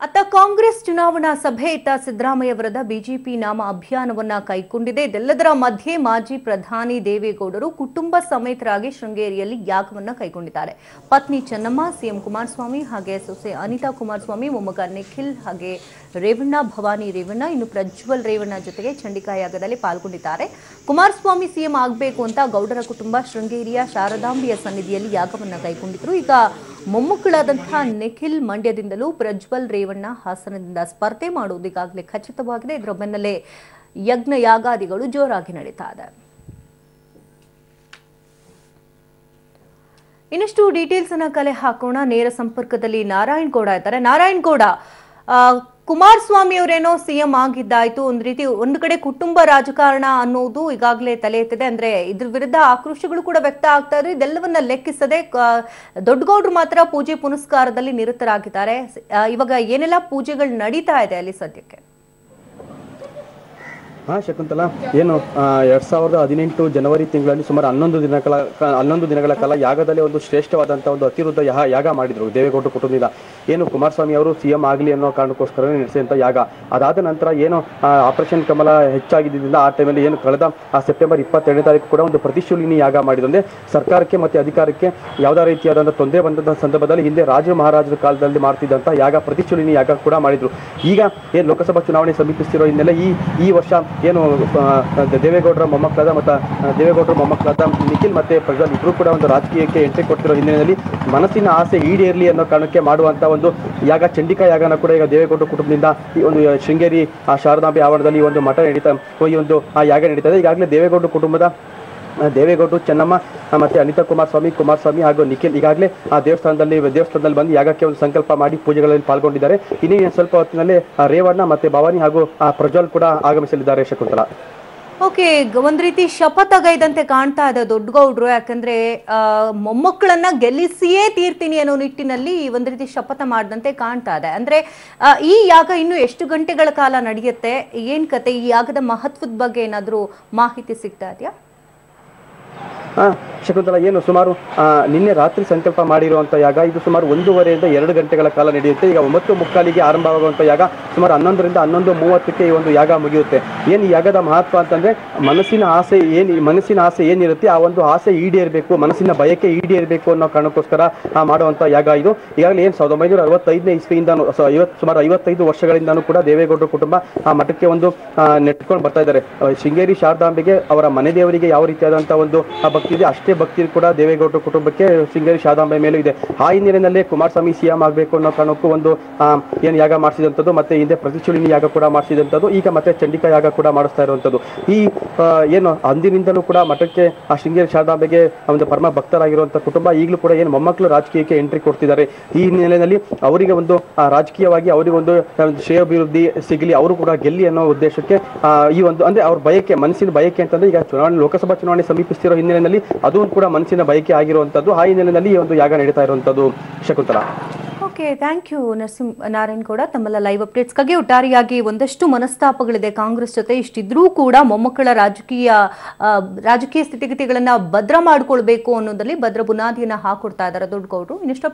ಅತ್ತ ಕಾಂಗ್ರೆಸ್ ಚುನಾವಣಾ ಸಭೆ ಇತ್ತ ಸಿದ್ದರಾಮಯ್ಯ ವಿರುದ್ಧ ಬಿಜೆಪಿ ನಾಮ ಅಭಿಯಾನವನ್ನ ಕೈಗೊಂಡಿದೆ. ಇದೆಲ್ಲದರ ಮಧ್ಯೆ ಮಾಜಿ ಪ್ರಧಾನಿ ದೇವೇಗೌಡರು ಕುಟುಂಬ ಸಮೇತರಾಗಿ ಶೃಂಗೇರಿಯಲ್ಲಿ ಯಾಗವನ್ನ ಕೈಗೊಂಡಿದ್ದಾರೆ. ಪತ್ನಿ ಚೆನ್ನಮ್ಮ, ಸಿಎಂ ಕುಮಾರಸ್ವಾಮಿ ಹಾಗೆ ಸೊಸೆ ಅನಿತಾ ಕುಮಾರಸ್ವಾಮಿ, ಮೊಮ್ಮಗ ನಿಖಿಲ್ ಹಾಗೆ ರೇವಣ್ಣ, ಭವಾನಿ ರೇವಣ್ಣ, ಇನ್ನು ಪ್ರಜ್ವಲ್ ರೇವಣ್ಣ ಜೊತೆಗೆ ಚಂಡಿಕಾ ಯಾಗದಲ್ಲಿ ಪಾಲ್ಗೊಂಡಿದ್ದಾರೆ. ಕುಮಾರಸ್ವಾಮಿ ಸಿಎಂ ಆಗಬೇಕು ಅಂತ ಗೌಡರ ಕುಟುಂಬ ಶೃಂಗೇರಿಯ ಶಾರದಾಂಬೆಯ ಸನ್ನಿಧಿಯಲ್ಲಿ ಯಾಗವನ್ನ ಕೈಗೊಂಡಿದ್ರು. ಈಗ ಮೊಮ್ಮಕ್ಕಳಾದಂತಹ ನಿಖಿಲ್ ಮಂಡ್ಯದಿಂದಲೂ, ಪ್ರಜ್ವಲ್ ರೇವಣ್ಣ ಹಾಸನದಿಂದ ಸ್ಪರ್ಧೆ ಮಾಡುವುದು ಈಗಾಗಲೇ ಖಚಿತವಾಗಿದೆ. ಇದರ ಬೆನ್ನಲ್ಲೇ ಯಜ್ಞ ಯಾಗಾದಿಗಳು ಜೋರಾಗಿ ನಡೀತಾ ಇದೆ. ಇನ್ನಷ್ಟು ಡೀಟೇಲ್ಸ್ ಅನ್ನ ಕಲೆ ಹಾಕೋಣ. ನೇರ ಸಂಪರ್ಕದಲ್ಲಿ ನಾರಾಯಣ್ ಗೌಡ ಇದ್ದಾರೆ. ನಾರಾಯಣ್ ಗೌಡ, ಕುಮಾರಸ್ವಾಮಿ ಅವರೇನೋ ಸಿಎಂ ಆಗಿದ್ದಾಯ್ತು, ಒಂದು ಕಡೆ ಕುಟುಂಬ ರಾಜಕಾರಣ ಅನ್ನೋದು ಈಗಾಗಲೇ ತಲೆ ಎತ್ತಿದೆ. ಅಂದ್ರೆ ಇದ್ರ ವಿರುದ್ಧ ಆಕ್ರೋಶಗಳು ಕೂಡ ವ್ಯಕ್ತ ಆಗ್ತಾ ಇದೆ. ಇದೆಲ್ಲವನ್ನ ಲೆಕ್ಕಿಸದೆ ದೊಡ್ಡಗೌಡರು ಮಾತ್ರ ಪೂಜೆ ಪುನಸ್ಕಾರದಲ್ಲಿ ನಿರತರಾಗಿದ್ದಾರೆ. ಇವಾಗ ಏನೆಲ್ಲ ಪೂಜೆಗಳು ನಡೀತಾ ಇದೆ ಅಲ್ಲಿ ಸದ್ಯಕ್ಕೆ? ಶಕುಂತಲಾ, ಏನು 2018 ಜನವರಿ ತಿಂಗಳಲ್ಲಿ ಸುಮಾರು 11 ದಿನಗಳ ಕಾಲ ಯಾಗದಲ್ಲಿ ಒಂದು ಶ್ರೇಷ್ಠವಾದಂಥ ಒಂದು ಅತಿವೃದ್ಧ ಯಾಗ ಮಾಡಿದ್ರು ದೇವೇಗೌಡರ ಕುಟುಂಬದಿಂದ. ಏನು ಕುಮಾರಸ್ವಾಮಿ ಅವರು ಸಿಎಂ ಆಗಲಿ ಅನ್ನೋ ಕಾರಣಕ್ಕೋಸ್ಕರ ನಡೆಸಿದಂಥ ಯಾಗ. ಅದಾದ ನಂತರ ಏನು ಆಪರೇಷನ್ ಕಮಲ ಹೆಚ್ಚಾಗಿದ್ದರಿಂದ ಆ ಟೈಮಲ್ಲಿ ಏನು ಕಳೆದ ಸೆಪ್ಟೆಂಬರ್ 22ನೇ ತಾರೀಕು ಕೂಡ ಒಂದು ಪ್ರತಿಶೂಲಿನಿ ಯಾಗ ಮಾಡಿದ್ರು. ಅಂದರೆ ಸರ್ಕಾರಕ್ಕೆ ಮತ್ತು ಅಧಿಕಾರಕ್ಕೆ ಯಾವುದೇ ರೀತಿಯಾದಂಥ ತೊಂದರೆ ಬಂದಂಥ ಸಂದರ್ಭದಲ್ಲಿ ಹಿಂದೆ ರಾಜ ಮಹಾರಾಜರ ಕಾಲದಲ್ಲಿ ಮಾಡ್ತಿದ್ದಂಥ ಯಾಗ ಪ್ರತಿಶೂಲಿನಿ ಯಾಗ ಕೂಡ ಮಾಡಿದ್ರು. ಈಗ ಏನು ಲೋಕಸಭಾ ಚುನಾವಣೆ ಸಮೀಪಿಸ್ತಿರೋ ಹಿನ್ನೆಲೆ ಈ ವರ್ಷ ಏನು ದೇವೇಗೌಡರ ಮೊಮ್ಮಕ್ಕಳಾದ ನಿಖಿಲ್ ಮತ್ತೆ ಪ್ರಜ್ವಲ್ ಇಬ್ರು ಕೂಡ ಒಂದು ರಾಜಕೀಯಕ್ಕೆ ಎಂಟ್ರಿ ಕೊಟ್ಟಿರೋ ಹಿನ್ನೆಲೆಯಲ್ಲಿ ಮನಸ್ಸಿನ ಆಸೆ ಈಡೇರಲಿ ಅನ್ನೋ ಕಾರಣಕ್ಕೆ ಮಾಡುವಂತ ಒಂದು ಯಾಗ ಚಂಡಿಕಾ ಯಾಗನ ಕೂಡ ಈಗ ದೇವೇಗೌಡರ ಕುಟುಂಬದಿಂದ ಈ ಒಂದು ಶೃಂಗೇರಿ ಶಾರದಾಂಬೆ ಆವರಣದಲ್ಲಿ ಈ ಒಂದು ಮಠ ನಡೀತಾ ಈ ಒಂದು ಯಾಗ ನಡೀತಾ ಇದೆ. ಈಗಾಗಲೇ ದೇವೇಗೌಡರು, ಚೆನ್ನಮ್ಮ ಮತ್ತೆ ಅನಿತಾ ಕುಮಾರಸ್ವಾಮಿ ಹಾಗೂ ನಿಖಿಲ್ ಈಗಾಗಲೇ ಆ ದೇವಸ್ಥಾನದಲ್ಲಿ ಬಂದು ಯಾಗಕ್ಕೆ ಒಂದು ಸಂಕಲ್ಪ ಮಾಡಿ ಪೂಜೆಗಳಲ್ಲಿ ಪಾಲ್ಗೊಂಡಿದ್ದಾರೆ. ಇನ್ನೇನು ಸ್ವಲ್ಪ ಹೊತ್ತಿನಲ್ಲಿ ರೇವಣ್ಣ ಮತ್ತೆ ಭವಾನಿ ಹಾಗೂ ಪ್ರಜ್ವಲ್ ಕೂಡ ಆಗಮಿಸಲಿದ್ದಾರೆ. ಶಕುಂತಲಾ, ಓಕೆ, ಒಂದ್ ರೀತಿ ಶಪಥಗೈದಂತೆ ಕಾಣ್ತಾ ಇದೆ ದೊಡ್ಡಗೌಡ್ರು. ಯಾಕಂದ್ರೆ ಮೊಮ್ಮಕ್ಕಳನ್ನ ಗೆಲ್ಲಿಸಿಯೇ ತೀರ್ತೀನಿ ಅನ್ನೋ ನಿಟ್ಟಿನಲ್ಲಿ ಒಂದ್ ರೀತಿ ಶಪಥ ಮಾಡಿದಂತೆ ಕಾಣ್ತಾ ಇದೆ. ಅಂದ್ರೆ ಈ ಯಾಗ ಇನ್ನು ಎಷ್ಟು ಗಂಟೆಗಳ ಕಾಲ ನಡೆಯುತ್ತೆ, ಏನ್ ಕತೆ, ಈ ಯಾಗದ ಮಹತ್ವದ ಬಗ್ಗೆ ಏನಾದ್ರೂ ಮಾಹಿತಿ ಸಿಗ್ತಾ ಇದೆಯಾ? ಶಕುಂತಲಾ, ಏನು ಸುಮಾರು ನಿನ್ನೆ ರಾತ್ರಿ ಸಂಕಲ್ಪ ಮಾಡಿರುವಂಥ ಯಾಗ ಇದು ಸುಮಾರು 1:30ರಿಂದ 2 ಗಂಟೆಗಳ ಕಾಲ ನಡೆಯುತ್ತೆ. ಈಗ 9:45ಗೆ ಆರಂಭವಾಗುವಂಥ ಯಾಗ ಸುಮಾರು 11ರಿಂದ 11:30ಕ್ಕೆ ಈ ಒಂದು ಯಾಗ ಮುಗಿಯುತ್ತೆ. ಏನು ಈ ಯಾಗದ ಮಹತ್ವ ಅಂತಂದ್ರೆ ಮನಸ್ಸಿನ ಆಸೆ ಏನಿರುತ್ತೆ ಆ ಒಂದು ಆಸೆ ಈಡೇರಬೇಕು, ಮನಸ್ಸಿನ ಬಯಕೆ ಈಡೇರಬೇಕು ಅನ್ನೋ ಕಾರಣಕ್ಕೋಸ್ಕರ ಮಾಡುವಂಥ ಯಾಗ ಇದು. ಈಗಾಗಲೇ ಏನು 1965ನೇ ಇಸ್ವಿಯಿಂದಾನು ಸುಮಾರು 55 ವರ್ಷಗಳಿಂದಾನು ಕೂಡ ದೇವೇಗೌಡರ ಕುಟುಂಬ ಆ ಮಠಕ್ಕೆ ಒಂದು ನೆಟ್ಕೊಂಡು ಬರ್ತಾ ಇದ್ದಾರೆ. ಶೃಂಗೇರಿ ಶಾರದಾಂಬೆಗೆ ಅವರ ಮನೆ ದೇವರಿಗೆ ಯಾವ ರೀತಿಯಾದಂಥ ಒಂದು ಭಕ್ತಿ ಇದೆ ಅಷ್ಟೇ ಭಕ್ತಿ ಕೂಡ ದೇವೇಗೌಡರ ಕುಟುಂಬಕ್ಕೆ ಶೃಂಗೇರಿ ಶಾರದಾಂಬೆ ಮೇಲೂ ಇದೆ. ಆ ಹಿನ್ನೆಲೆಯಲ್ಲಿ ಕುಮಾರಸ್ವಾಮಿ ಸಿಎಂ ಆಗಬೇಕು ಅನ್ನೋ ಕಾರಣಕ್ಕೂ ಒಂದು ಏನು ಯಾಗ ಮಾಡಿಸಿದಂಥದ್ದು, ಮತ್ತೆ ಹಿಂದೆ ಪ್ರತಿಶೂಲಿನಿ ಯಾಗ ಕೂಡ ಮಾಡಿಸಿದಂಥದ್ದು, ಈಗ ಮತ್ತೆ ಚಂಡಿಕಾ ಯಾಗ ಕೂಡ ಮಾಡಿಸ್ತಾ ಇರುವಂಥದ್ದು. ಈ ಏನು ಅಂದಿನಿಂದಲೂ ಕೂಡ ಮಠಕ್ಕೆ ಆ ಶೃಂಗೇರಿ ಶಾರದಾಂಬೆಗೆ ಒಂದು ಪರಮ ಭಕ್ತರಾಗಿರುವಂಥ ಕುಟುಂಬ ಈಗಲೂ ಕೂಡ ಏನು ಮೊಮ್ಮಕ್ಕಳು ರಾಜಕೀಯಕ್ಕೆ ಎಂಟ್ರಿ ಕೊಡ್ತಿದ್ದಾರೆ. ಈ ಹಿನ್ನೆಲೆಯಲ್ಲಿ ಅವರಿಗೆ ಒಂದು ರಾಜಕೀಯವಾಗಿ ಅವರಿಗೆ ಒಂದು ಶ್ರೇಯೋಭಿವೃದ್ಧಿ ಸಿಗಲಿ, ಅವರು ಕೂಡ ಗೆಲ್ಲಿ ಅನ್ನೋ ಉದ್ದೇಶಕ್ಕೆ ಈ ಒಂದು ಅಂದ್ರೆ ಅವ್ರ ಬಯಕೆ, ಮನಸ್ಸಿನ ಬಯಕೆ ಅಂತಂದ್ರೆ ಈಗ ಲೋಕಸಭಾ ಚುನಾವಣೆ ಸಮೀಪಿಸ್ತಿರೋ ಹಿನ್ನೆಲೆಯಲ್ಲಿ ಅದು ಕೂಡ ಮನಸ್ಸಿನ ಬಯಕೆ ಆಗಿರುವಂತದ್ದು. ಆ ಹಿನ್ನೆಲೆಯಲ್ಲಿ ಈ ಒಂದು ಯಾಗ ನಡೀತಾ ಇರುವಂತದ್ದು. Shakuntala, okay, thank you Narayan Gowda. ತಮ್ಮೆಲ್ಲ ಲೈವ್ ಅಪ್ಡೇಟ್ಸ್ಗಾಗಿ. ಒಟ್ಟಾರೆಯಾಗಿ ಒಂದಷ್ಟು ಮನಸ್ತಾಪಗಳಿದೆ ಕಾಂಗ್ರೆಸ್ ಜೊತೆ. ಇಷ್ಟಿದ್ರೂ ಕೂಡ ಮೊಮ್ಮಕ್ಕಳ ರಾಜಕೀಯ ಸ್ಥಿತಿಗತಿಗಳನ್ನ ಭದ್ರ ಮಾಡ್ಕೊಳ್ಬೇಕು ಅನ್ನೋದ್ರಲ್ಲಿ ಭದ್ರ ಬುನಾದಿಯನ್ನ ಹಾಕೊಡ್ತಾ ಇದ್ದಾರೆ ದೊಡ್ಡಗೌಡರು. ಇನ್ನಷ್ಟು